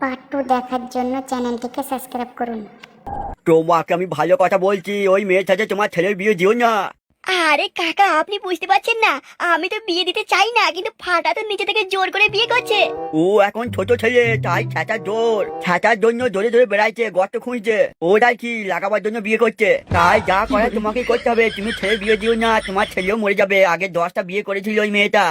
Part 2 দেখার জন্য চ্যানেলটিকে সাবস্ক্রাইব করুন। তোমাকে আমি ভালো কথা বলছি, ওই মেয়ের সাথে তোমার ছেলের বিয়ে দিও না। আরে কাকা, আপনি বুঝতে পারছেন না, আমি তো বিয়ে দিতে চাই না, কিন্তু ফাটা তো নিচে থেকে জোর করে বিয়ে করছে। ও এখন ছোট ছেলে, তাই ছাতার জন্য ধরে ধরে বেড়াইছে, গর্ত খুঁজছে। ওটাই কি লাগাবার জন্য বিয়ে করছে। তাই যা করে তোমাকেই করতে হবে। তুমি ছেলে বিয়ে দিও না, তোমার ছেলেও মরে যাবে। আগে 10টা বিয়ে করেছিল ওই মেয়েটা।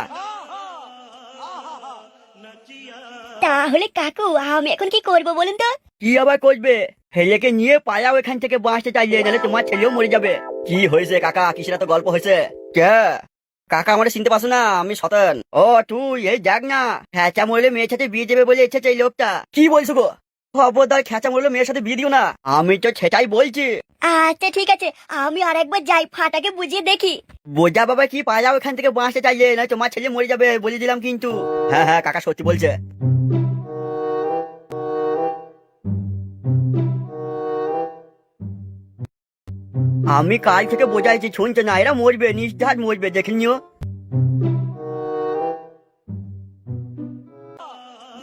তাহলে কাকু, আমি এখন কি করব বলুন তো? কি আবার করবে, ছেলেকে নিয়ে পালাও এখান থেকে, বাঁচতে চাইলে, নাহলে তোমার ছেলেও মরে যাবে। কি হয়েছে কাকা, কিসের তো গল্প হয়েছে? কে কাকা, আমারে চিনতে পারছো না? আমি সতন। ও তুই, এই দেখ না, খেঁচা মরলে মেয়ের সাথে বিয়ে দেবে বলে এসেছে এই লোকটা। কি বলছো গো? খবরদার, খেঁচা মরলে মেয়ের সাথে বিয়ে দিও না। আমি তো সেটাই বলছি। আচ্ছা ঠিক আছে, আমি আরেকবার যাই, ফাটাকে বুঝিয়ে দেখি। বোঝা বাবা, কি পালাও এখান থেকে, বাঁচতে চাইলে, না তোমার ছেলে মরে যাবে বলে দিলাম কিন্তু। হ্যাঁ হ্যাঁ কাকা সত্যি বলছে। আমি কাল থেকে বোঝাইছি, শুনছে না। এরা মরবে, নির্ঘাত মরবে, দেখে নিও।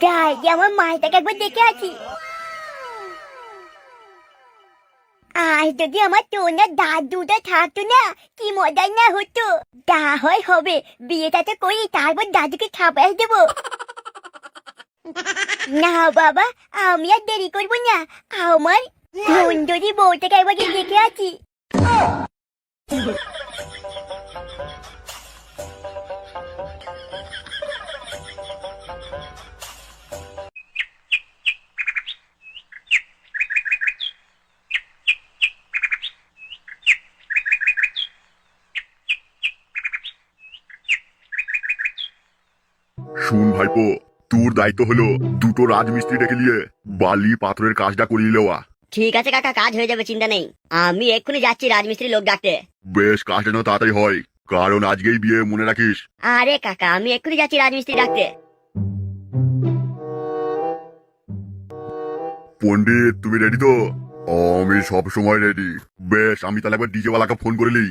যাই, আমার মালটাকে একবার দেখে আছি। আজ যদি আমার টোনার দাদুটা থাকতো না, কি মজাই না হতো। তা হয় হবে, বিয়েটা তো করি, তারপর দাদুকে খাবার দেবো। না বাবা, আমি আর দেরি করবো না, আমার সুন্দরী বউটাকে একবার দেখে আছি। শুন ভাইপো, তোর দায়িত্ব হলো দুটো রাজমিস্ত্রি ডেকে নিয়ে বালি পাথরের কাজটা করিয়ে নেওয়া। ঠিক আছে কাকা, কাজ হয়ে যাবে, চিন্তা নেই। আমি এক্ষুনি যাচ্ছি রাজমিস্ত্রি লোক ডাকতে। বেশ, কাজটা যেন তাড়াতাড়ি হয়, কারণ আজকেই বিয়ে, মনে রাখিস। আরে কাকা, আমি এক্ষুনি যাচ্ছি রাজমিস্ত্রি ডাকতে। পণ্ডিত, তুমি রেডি তো? আমি সব সময় রেডি। বেশ, আমি তাহলে একবার ডিজে ওয়ালাকে ফোন করে নিই।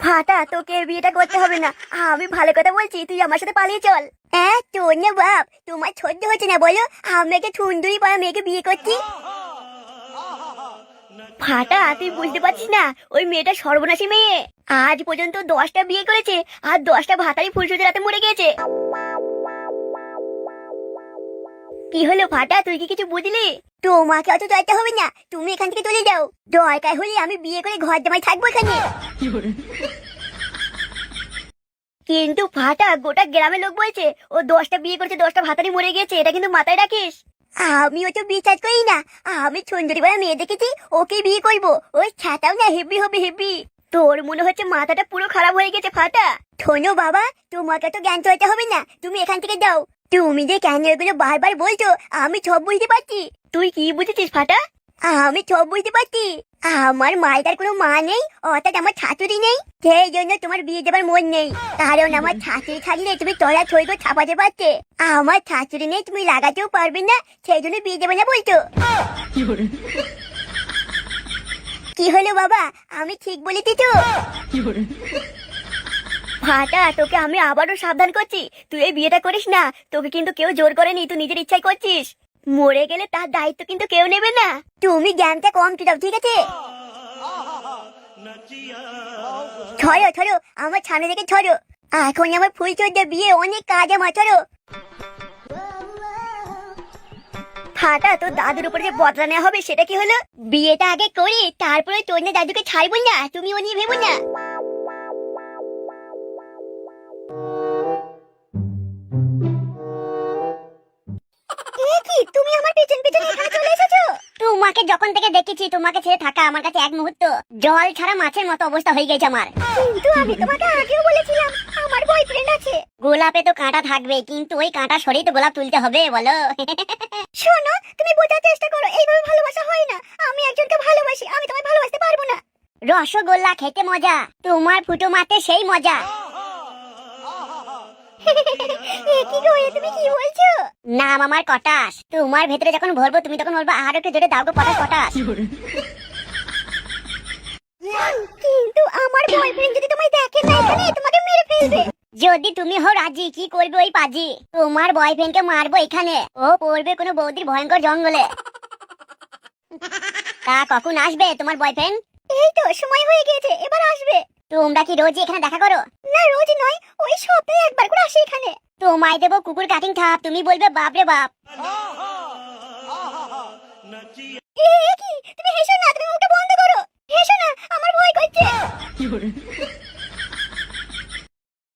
ফাটা, তোকে বিয়েটা করতে হবে না, আমি ভালো কথা বলছি, তুই আমার সাথে পালিয়ে চল। তোর না বাপ, তোমার সহ্য হচ্ছে না বলো, আমি একটা সুন্দরী পাড়া মেয়েকে বিয়ে করছি। ফাটা, তুই বুঝতে পারছিস না, ওই মেয়েটা সর্বনাশী মেয়ে। আজ পর্যন্ত 10টা বিয়ে করেছে, আর 10টা ভাতারি ফুলসজ্জার রাতে মরে গেছে। কি হলো ফাটা, তুই কি কিছু বুঝলি? তোমাকে অত দরকার হবে না, তুমি এখান থেকে চলে যাও। দরকার হলে আমি বিয়ে করে ঘর জামাই থাকবো এখানে। কিন্তু ফাটা, গোটা গ্রামের লোক বলছে ও 10টা বিয়ে করেছে, 10টা ভাতারি মরে গেছে, এটা কিন্তু মাথায় রাখিস। আমিও তো বিশ্বাস করি না, আমি সুন্দরী বড় মেয়ে দেখেছি, ওকে বিয়ে করবো। ওই ছাতাও না হেভি হবে, হেভি। তোর মনে হচ্ছে মাথাটা পুরো খারাপ হয়ে গেছে ফাটা। শোনো বাবা, তোমাকে তো জ্ঞান চলতে হবে না, তুমি এখান থেকে যাও। তুমি যে কেন এগুলো বারবার বলছো, আমি সব বুঝতে পারছি। তুই কি বুঝেছিস ফাটা? আমি সব বুঝতে পারছি। আমার মায়ের কোনো মা নেই, অর্থাৎ আমার শাশুড়ি নেই, সেই জন্য তোমার বিয়ে দেবার মন নেই। কারণ আমার শাশুড়ি থাকলে তুমি তলা থই করে ছাপাতে পারতে। আমার শাশুড়ি নেই, তুমি লাগাতেও পারবে না, সেই জন্য বিয়ে দেবে না বলছো। কি হলো বাবা, আমি ঠিক বলেছি তো? ফাটা, তোকে আমি আবারও সাবধান করছি, তুই এই বিয়েটা করিস না। তোকে কিন্তু কেউ জোর করেনি, তুই নিজের ইচ্ছাই করছিস। মরে গেলে তার দায়িত্ব কিন্তু কেউ নেবে না। তুমি জ্ঞানটা কম কি দাও, ঠিক আছে? ছড়ো ছড়ো, আমার সামনে থেকে ছড়ো। এখন আমার ফুলচর্যা বিয়ে, অনেক কাজ আমার, ছড়ো। ফাটা, তোর দাদুর উপরে যে বদলা নেওয়া হবে সেটা কি হলো? বিয়েটা আগে করি, তারপরে তোর না দাদুকে ছাড়বো না, তুমি ও নিয়ে ভেবো না। তুমি আমার পেছন পেছন এখানে চলে এসেছো? তোমাকে যখন থেকে দেখেছি, তোমাকে ছেড়ে থাকা আমার কাছে এক মুহূর্ত জল ছাড়া মাছের মতো অবস্থা হয়ে গেছে আমার। কিন্তু আমি তোমাকে আগেও বলেছিলাম আমার বয়ফ্রেন্ড আছে। গোলাপে তো কাঁটা থাকবে, কিন্তু ওই কাঁটা সরিয়ে তো গোলাপ তুলতে হবে, বলো। শোনো, তুমি বোঝার চেষ্টা করো, এইভাবে ভালোবাসা হয় না। আমি একজনকে ভালোবাসি, আমি তোমায় ভালোবাসতে পারবো না। রসগোল্লা খেতে মজা, তোমার ফুটো মারতে সেই মজা। কি গো, তুমি কি বলছো? নাম আমার কটাস, তোমার ভেতরে যখন ভরবো তুমি তখন বলবো আর একটু জোরে দাও গো পটাশ পটাশ। কিন্তু আমার বয়ফ্রেন্ড যদি তোমায় দেখে না এখানে, তোমাকে মেরে ফেলবে। যদি তুমি হও রাজি, কি করবে ওই পাজি? তোমার বয়ফ্রেন্ডকে মারবো এখানে, ও পড়বে কোনো বৌদির ভয়ঙ্কর জঙ্গলে। তা কখন আসবে তোমার বয়ফ্রেন্ড? এই তো সময় হয়ে গিয়েছে, এবার আসবে। তোমরা কি রোজই এখানে দেখা করো? না রোজ নয়, ওই সপ্তাহে একবার করে আসি এখানে। তোমায় দেবো কুকুর কাটিং থাপ, তুমি বলবে বাপ রে বাপ। কি তুমি হেসো না, তুমি মুখটা বন্ধ করো। হেসো না, আমার ভয় করছে।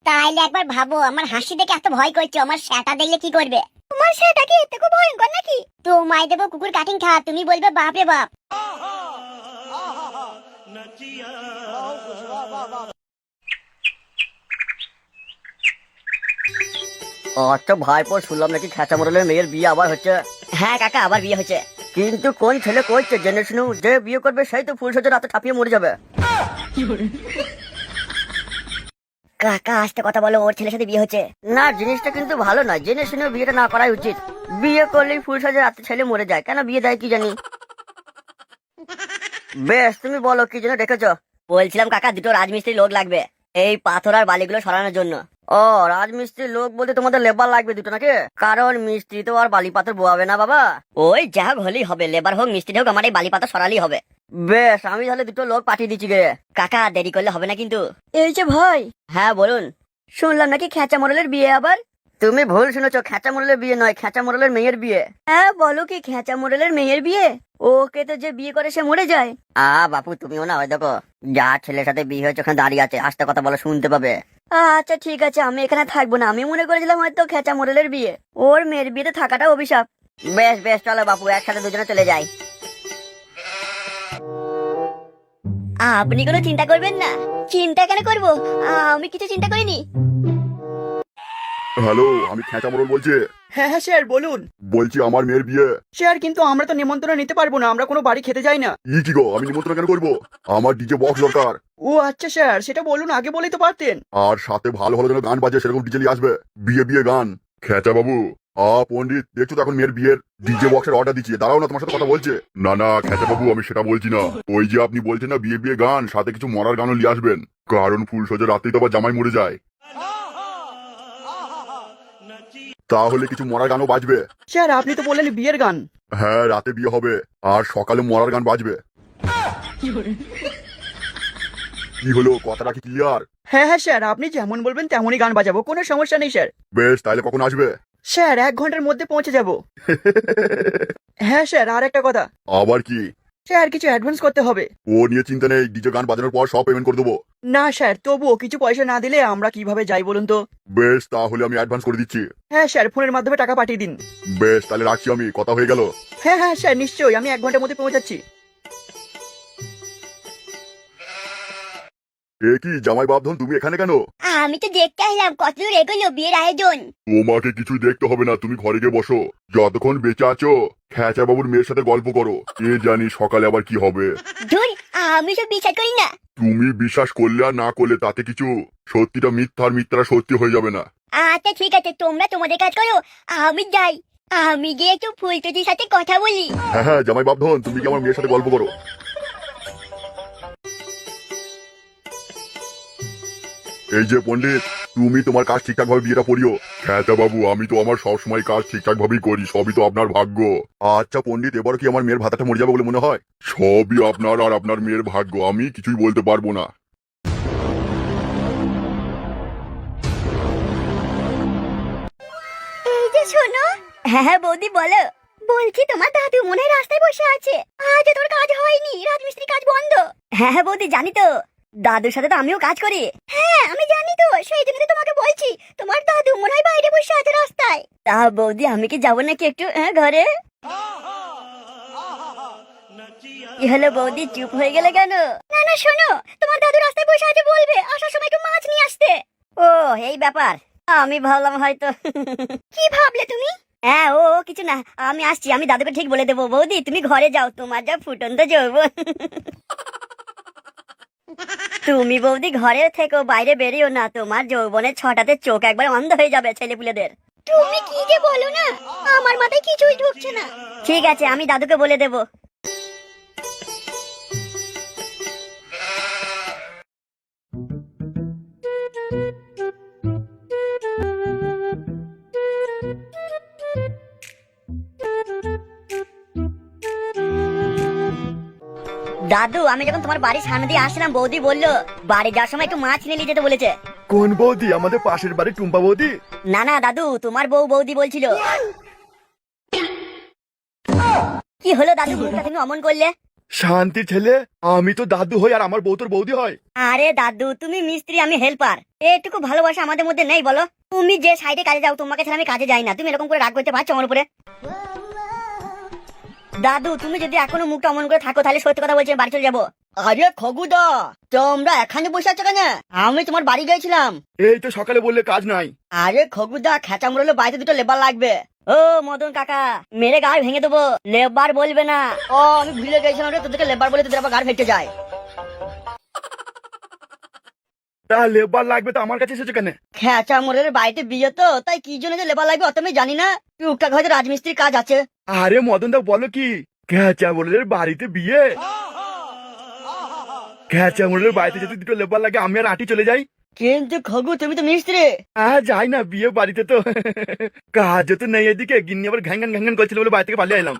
তাইলে একবার ভাবো, আমার হাসি দেখে এত ভয় করছো, আমার সেটা দেখলে কি করবে? তোমার সেটা কি এত খুব ভয়ঙ্কর নাকি? তোমায় দেবো কুকুর কাটিং থাপ, তুমি বলবে বাপ রে বাপ। আচ্ছা ভাইপো, শুনলাম নাকি খেঁচা মোড়লের মেয়ের বিয়ে আবার হচ্ছে। হ্যাঁ কাকা, আবার বিয়ে হচ্ছে। কিন্তু কোন ছেলে করছে জেনে শুনে? যে বিয়ে করবে সেই তো ফুলসজ্জার রাতে ঠাপিয়ে মরে যাবে। কাকা আস্তে কথা বলো, ওর ছেলের সাথে বিয়ে হচ্ছে। না, জিনিসটা কিন্তু ভালো না, জেনে শুনে বিয়েটা না করাই উচিত। বিয়ে করলেই ফুলসজ্জার রাতে ছেলে মরে যায়, কেন বিয়ে দেয় কি জানি। বেশ, তুমি বলো কি জন্য ডেকেছো? বলছিলাম কাকা, দুটো রাজমিস্ত্রি লোক লাগবে এই পাথর আর বালিগুলো সরানোর জন্য। ও, রাজমিস্ত্রি লোক বলতে তোমাদের লেবার লাগবে দুটো নাকি? কারণ মিস্ত্রি তো আর বালি পাথর বোয়াবে না বাবা। ওই যা হোক হলেই হবে, লেবার হোক মিস্ত্রি হোক, আমার এই বালি পাতা সরালেই হবে। বেশ, আমি তাহলে দুটো লোক পাঠিয়ে দিচ্ছি গে। কাকা দেরি করলে হবে না কিন্তু। এই যে ভাই, হ্যাঁ বলুন। শুনলাম নাকি খেঁচা মোড়লের বিয়ে আবার? তুমি ভুল শুনেছো, খেঁচা মোড়লের বিয়ে নয়, খেঁচা মোড়লের মেয়ের বিয়ে। হ্যাঁ বলো কি, খেঁচা মোড়লের মেয়ের বিয়ে? ওকে তো যে বিয়ে করে সে মরে যায়। বাপু তুমিও না, ওই দেখো যা ছেলের সাথে বিয়ে হয়েছে ওখানে দাঁড়িয়ে আছে, আস্তে কথা বলো, শুনতে পাবে। আচ্ছা ঠিক আছে, আমি এখানে থাকবো না। আমি মনে করেছিলাম হয়তো খেঁচা মোড়লের বিয়ে, ওর মেয়ের বিয়েতে থাকাটা অভিশাপ। বেশ বেশ, চলো বাপু, একসাথে দুজনে চলে যাই। আপনি কোনো চিন্তা করবেন না। চিন্তা কেন করবো, আমি কিছু চিন্তা করিনি। হ্যালো, আমি খেঁচা মোড়ল বলছি। হ্যাঁ হ্যাঁ স্যার বলুন। বলছি আমার মেয়ের বিয়ে। স্যার কিন্তু আমরা তো নিমন্ত্রণ নিতে পারবো না, আমরা কোনো বাড়ি খেতে যাই না। কি গো, আমি নিমন্ত্রণ কেন করবো? আমার ডিজে বক্স দরকার। ও আচ্ছা স্যার, সেটা বলুন, আগে বলেই তো পারতেন। আর সাথে ভালো ভালো যেন গান বাজে, সেরকম ডিজে নিয়ে আসবে। বিয়ে বিয়ে গান। খেঁচা বাবু, পণ্ডিত, দেখছো তো এখন মেয়ের বিয়ের ডিজে বক্সের অর্ডার দিচ্ছি। দাঁড়াও না, তোমার সাথে কথা বলছে। না না খেঁচা বাবু, আমি সেটা বলছি না। ওই যে আপনি বলছেন না বিয়ে বিয়ে গান, সাথে কিছু মরার গানও নিয়ে আসবেন। কারণ ফুলসজ্জার রাতেই তো আবার জামাই মরে যায়। তাহলে কিছু মরার গানও বাজবে। স্যার আপনি তো বললেন বিয়ের গান। হ্যাঁ, রাতে বিয়ে হবে আর সকালে মরার গান বাজবে। কি হলো, কথাটা কি ক্লিয়ার? হ্যাঁ হ্যাঁ স্যার, আপনি যেমন বলবেন তেমনই গান বাজাবো, কোনো সমস্যা নেই স্যার। বেশ, তাহলে কখন আসবে? স্যার 1 ঘন্টার মধ্যে পৌঁছে যাব। হ্যাঁ স্যার, আর একটা কথা আবার কি? স্যার, কিছু অ্যাডভান্স করতে হবে। ও নিয়ে চিন্তা নেই, ডিজে গান বাজানোর পর সব পেমেন্ট করে দেবো। না স্যার, তবুও কিছু পয়সা না দিলে আমরা কিভাবে যাই বলুন তো। বেশ, তাহলে আমি অ্যাডভান্স করে দিচ্ছি। হ্যাঁ স্যার, ফোনের মাধ্যমে টাকা পাঠিয়ে দিন। বেশ, তাহলে রাখছি, আমি কথা হয়ে গেল। হ্যাঁ হ্যাঁ স্যার, নিশ্চয়ই, আমি 1 ঘন্টার মধ্যে পৌঁছাচ্ছি। এ কি জামাই বাপধন, তুমি এখানে কেন? আমি তো দেখতে আসলাম কতদূর এগোলো বিয়ের আয়োজন। তোমাকে কিছুই দেখতে হবে না, তুমি ঘরে গিয়ে বসো। যতক্ষণ বেঁচে আছো খেঁচা বাবুর মেয়ের সাথে গল্প করো। কে জানি সকালে আবার কি হবে। ধুর, আমি সব বিশ্বাস করি না। তুমি বিশ্বাস করলে আর না করলে তাতে কিছু। সত্যিটা মিথ্যা আর মিথ্যাটা সত্যি হয়ে যাবে না। আচ্ছা ঠিক আছে, তোমরা তোমাদের কাজ করো, আমি যাই। আমি গিয়ে একটু ফুলটুটির সাথে কথা বলি। হ্যাঁ হ্যাঁ, জামাই বাপধন, তুমি কি আমার মেয়ের সাথে গল্প করো। এই যে পণ্ডিত, তুমি তোমার কাজ ঠিকঠাক ভাবে বিয়েটা করিও। খেঁচা বাবু, আমি তো আমার সবসময় কাজ ঠিকঠাক ভাবেই করি, সবই তো আপনার ভাগ্য। আচ্ছা পণ্ডিত, এবার কি আমার মেয়ের ভাতাটা মরে যাবে বলে মনে হয়? সবই আপনার আর আপনার মেয়ের ভাগ্য, আমি কিছুই বলতে পারবো না। এই যে শোনো। হ্যাঁ হ্যাঁ বৌদি বলো। বলছি তোমার দাদু মনে হয় রাস্তায় বসে আছে, আজ তোর কাজ হয়নি, রাজমিস্ত্রি কাজ বন্ধ। হ্যাঁ হ্যাঁ বৌদি জানি তো, দাদুর সাথে তো আমিও কাজ করি। হ্যাঁ আমি জানি তো, সেই জন্য তো তোমাকে বলছি, তোমার দাদু মনে হয় বাইরে বসে আছে রাস্তায়। তা বৌদি আমি কি যাবো নাকি একটু ঘরে? কি হলো বৌদি, চুপ হয়ে গেলে কেন? না না শোনো, তোমার দাদু রাস্তায় বসে আছে, বলবে আসার সময় একটু মাছ নিয়ে আসতে। ও এই ব্যাপার, আমি ভাবলাম হয়তো। কি ভাবলে তুমি? হ্যাঁ ও কিছু না, আমি আসছি, আমি দাদুকে ঠিক বলে দেবো। বৌদি তুমি ঘরে যাও, তোমার যা ফুটন্ত যৌবন। তুমি বৌদি ঘরে থেকো, বাইরে বেরিও না, তোমার যৌবনের ছটাতে চোখ একবার অন্ধ হয়ে যাবে ছেলেপুলেদের। তুমি কি যে বলো না, আমার মাথায় কিছুই ঢুকছে না। ঠিক আছে, আমি দাদুকে বলে দেবো। দাদু আমি যখন তোমার বাড়ির সামনে দিয়ে আসছিলাম বৌদি বললো বাড়ি যাওয়ার সময় একটু মাছ নিয়ে নিয়ে যেতে বলেছে। কোন বৌদি? আমাদের পাশের বাড়ি টুম্পা বৌদি? না না দাদু তোমার বৌদি বলছিল। কি হলো দাদু, মুখটা তুমি অমন করলে? শান্তির ছেলে, আমি তো দাদু হই আর আমার বউ তোর বৌদি হয়। আরে দাদু তুমি মিস্ত্রি আমি হেল্পার, এটুকু ভালোবাসা আমাদের মধ্যে নেই বলো? তুমি যে সাইডে কাজে যাও তোমাকে ছাড়া আমি কাজে যাই না, তুমি এরকম করে রাগ করতে পারছো আমার উপরে? দাদু তুমি যদি এখনো মুখটা অমন করে থাকো তাহলে সত্যি কথা বলছি আমি বাড়ি চলে যাবো। আরে খগুদা তোমরা এখানে বসে আছো কেন? আমি তোমার বাড়ি গেছিলাম। এই তো সকালে বললে কাজ নাই। আরে খগুদা খেঁচা মুড়লে বাড়িতে দুটো লেবার লাগবে। ও মদন কাকা মেরে গাড় ভেঙে দেবো, লেবার বলবে না। ও আমি ভুলে গেছিলাম রে, তোদেরকে লেবার বলে তোদের আবার গাড় ফেটে যায়। তা লেবার লাগবে তো আমার কাছে এসেছো কেন? খেঁচা মোড়ের বাড়িতে বিয়ে তো, তাই কি জন্য যে লেবার লাগবে অত আমি জানি না, টুকটাক হয়তো রাজমিস্ত্রির কাজ আছে। আরে মদন দা বলো কি, খেঁচা মোড়ের বাড়িতে বিয়ে? খেঁচা মোড়ের বাড়িতে যদি দুটো লেবার লাগে আমি আর আটি চলে যাই। কিন্তু খগু তুমি তো মিস্ত্রি। যাই না, বিয়ে বাড়িতে তো কাজ তো নেই এদিকে, গিন্নি আবার ঘ্যাঙ্গান ঘ্যাঙ্গান করছিল বলে বাড়ি থেকে পালিয়ে এলাম।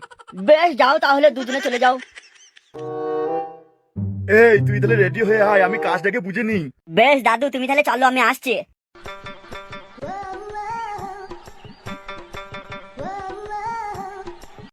বেশ যাও তাহলে দুজনে চলে যাও। এই তুই তাহলে রেডি হয়ে আয়, আমি কাজটাকে বুঝে নিই। বেশ দাদু তুমি তাহলে চলো আমি আসছি।